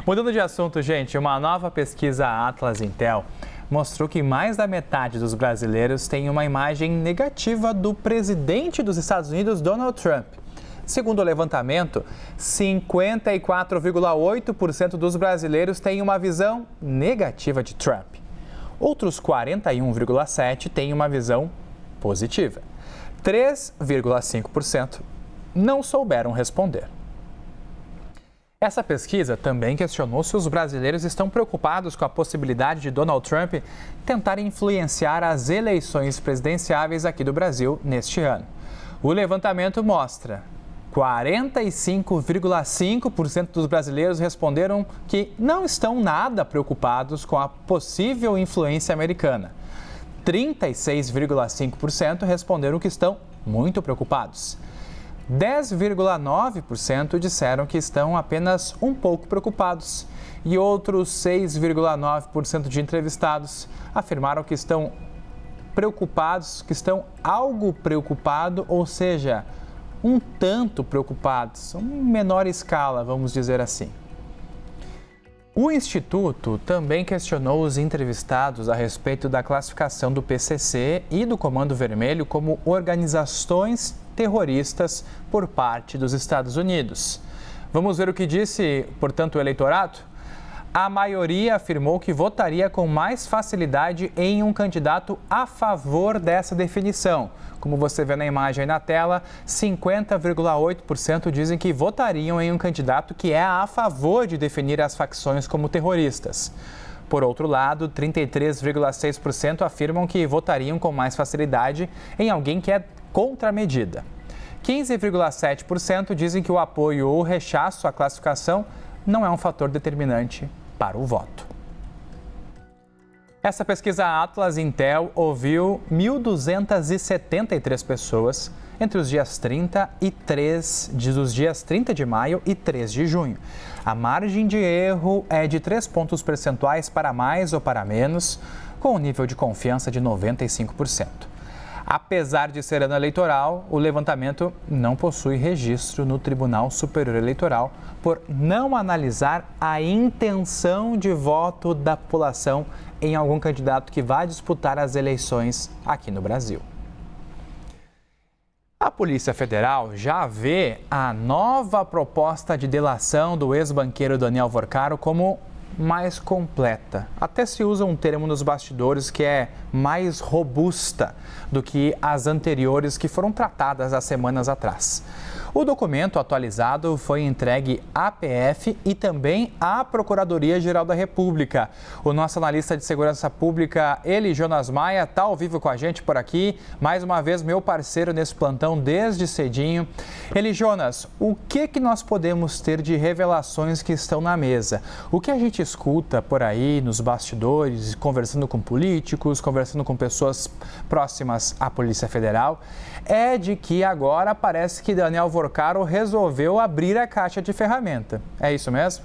Mudando de assunto, gente, uma nova pesquisa Atlas Intel mostrou que mais da metade dos brasileiros tem uma imagem negativa do presidente dos Estados Unidos, Donald Trump. Segundo o levantamento, 54,8% dos brasileiros têm uma visão negativa de Trump. Outros 41,7% têm uma visão positiva. 3,5% não souberam responder. Essa pesquisa também questionou se os brasileiros estão preocupados com a possibilidade de Donald Trump tentar influenciar as eleições presidenciáveis aqui do Brasil neste ano. O levantamento mostra 45,5% dos brasileiros responderam que não estão nada preocupados com a possível influência americana. 36,5% responderam que estão muito preocupados. 10,9% disseram que estão apenas um pouco preocupados e outros 6,9% de entrevistados afirmaram que estão preocupados, que estão algo preocupado, ou seja, um tanto preocupados, em menor escala, vamos dizer assim. O Instituto também questionou os entrevistados a respeito da classificação do PCC e do Comando Vermelho como organizações terroristas por parte dos Estados Unidos. Vamos ver o que disse, portanto, o eleitorado? A maioria afirmou que votaria com mais facilidade em um candidato a favor dessa definição. Como você vê na imagem aí na tela, 50,8% dizem que votariam em um candidato que é a favor de definir as facções como terroristas. Por outro lado, 33,6% afirmam que votariam com mais facilidade em alguém que é contra a medida. 15,7% dizem que o apoio ou rechaço à classificação não é um fator determinante para o voto. Essa pesquisa Atlas Intel ouviu 1.273 pessoas entre os dias 30 de maio e 3 de junho. A margem de erro é de 3 pontos percentuais para mais ou para menos, com um nível de confiança de 95%. Apesar de ser ano eleitoral, o levantamento não possui registro no Tribunal Superior Eleitoral por não analisar a intenção de voto da população em algum candidato que vai disputar as eleições aqui no Brasil. A Polícia Federal já vê a nova proposta de delação do ex-banqueiro Daniel Worcaro como mais completa. Até se usa um termo nos bastidores que é mais robusta do que as anteriores que foram tratadas há semanas atrás. O documento atualizado foi entregue à PF e também à Procuradoria-Geral da República. O nosso analista de segurança pública, Jonas Maia, está ao vivo com a gente por aqui. Mais uma vez, meu parceiro nesse plantão desde cedinho. Jonas, o que nós podemos ter de revelações que estão na mesa? O que a gente escuta por aí nos bastidores, conversando com políticos, conversando com pessoas próximas à Polícia Federal, é de que agora parece que Daniel Worcaro resolveu abrir a caixa de ferramenta. É isso mesmo?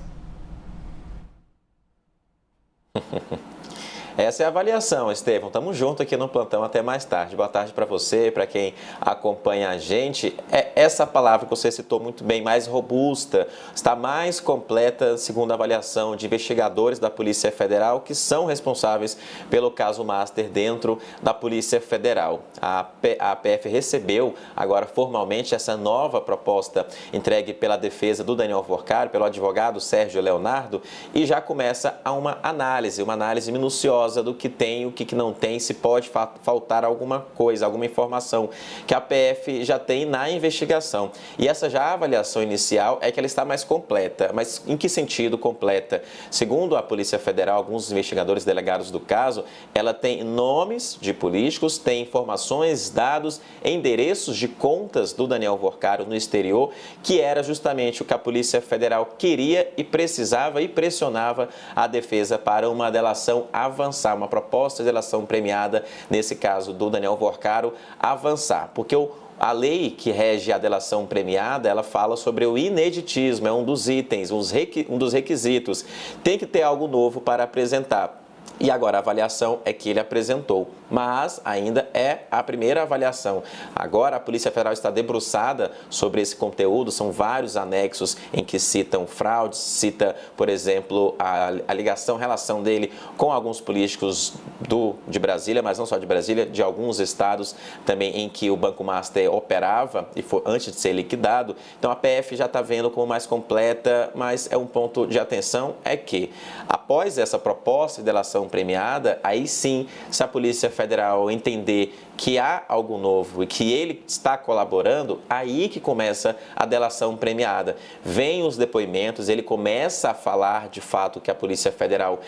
Essa é a avaliação, Estevão. Estamos juntos aqui no plantão até mais tarde. Boa tarde para você, para quem acompanha a gente. É essa palavra que você citou muito bem, mais robusta, está mais completa, segundo a avaliação de investigadores da Polícia Federal, que são responsáveis pelo caso Master dentro da Polícia Federal. A PF recebeu agora formalmente essa nova proposta entregue pela defesa do Daniel Worcaro, pelo advogado Sérgio Leonardo, e já começa uma análise minuciosa do que tem, o que não tem, se pode faltar alguma coisa, alguma informação que a PF já tem na investigação. E essa já avaliação inicial é que ela está mais completa. Mas em que sentido completa? Segundo a Polícia Federal, alguns investigadores delegados do caso, ela tem nomes de políticos, tem informações, dados, endereços de contas do Daniel Worcaro no exterior, que era justamente o que a Polícia Federal queria e precisava e pressionava a defesa para uma delação avançada, uma proposta de delação premiada, nesse caso do Daniel Worcaro, avançar. Porque a lei que rege a delação premiada, ela fala sobre o ineditismo, é um dos itens, um dos requisitos. Tem que ter algo novo para apresentar. E agora a avaliação é que ele apresentou, mas ainda é a primeira avaliação. Agora a Polícia Federal está debruçada sobre esse conteúdo, são vários anexos em que citam fraudes, cita, por exemplo, a ligação, relação dele com alguns políticos de Brasília, mas não só de Brasília, de alguns estados também em que o Banco Master operava e foi antes de ser liquidado. Então a PF já está vendo como mais completa, mas é um ponto de atenção, é que após essa proposta de delação premiada, aí sim, se a Polícia Federal entender que há algo novo e que ele está colaborando, aí que começa a delação premiada. Vem os depoimentos, ele começa a falar de fato que a Polícia Federal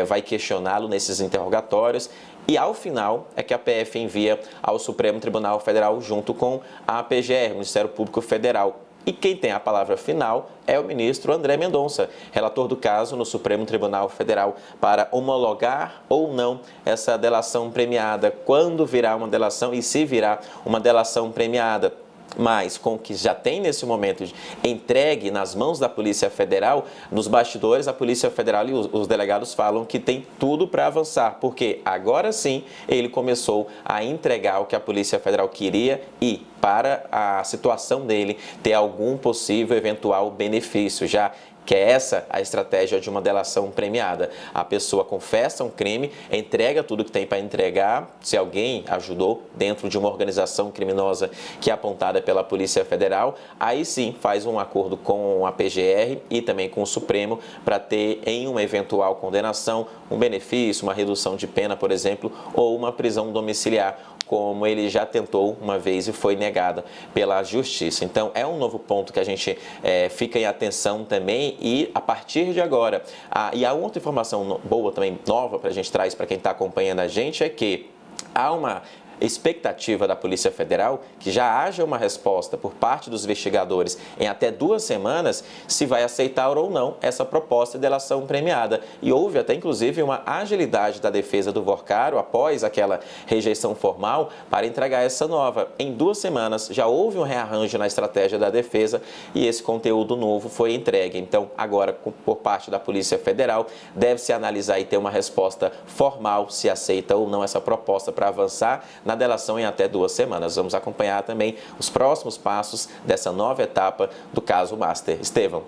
vai questioná-lo nesses interrogatórios e ao final é que a PF envia ao Supremo Tribunal Federal junto com a PGR, Ministério Público Federal. E quem tem a palavra final é o ministro André Mendonça, relator do caso no Supremo Tribunal Federal, para homologar ou não essa delação premiada, quando virá uma delação e se virá uma delação premiada. Mas com o que já tem nesse momento entregue nas mãos da Polícia Federal, nos bastidores a Polícia Federal e os delegados falam que tem tudo para avançar, porque agora sim ele começou a entregar o que a Polícia Federal queria e para a situação dele ter algum possível eventual benefício, já que é essa a estratégia de uma delação premiada. A pessoa confessa um crime, entrega tudo que tem para entregar, se alguém ajudou dentro de uma organização criminosa que é apontada pela Polícia Federal, aí sim faz um acordo com a PGR e também com o Supremo para ter em uma eventual condenação um benefício, uma redução de pena, por exemplo, ou uma prisão domiciliar, como ele já tentou uma vez e foi negada pela Justiça. Então, é um novo ponto que a gente fica em atenção também e a partir de agora, e a outra informação boa também, nova, para a gente traz para quem está acompanhando a gente, é que há uma expectativa da Polícia Federal que já haja uma resposta por parte dos investigadores em até 2 semanas se vai aceitar ou não essa proposta de delação premiada. E houve até inclusive uma agilidade da defesa do Vorcaro após aquela rejeição formal para entregar essa nova. Em 2 semanas já houve um rearranjo na estratégia da defesa e esse conteúdo novo foi entregue. Então agora por parte da Polícia Federal deve-se analisar e ter uma resposta formal se aceita ou não essa proposta para avançar na delação em até 2 semanas. Vamos acompanhar também os próximos passos dessa nova etapa do caso Master. Estevão.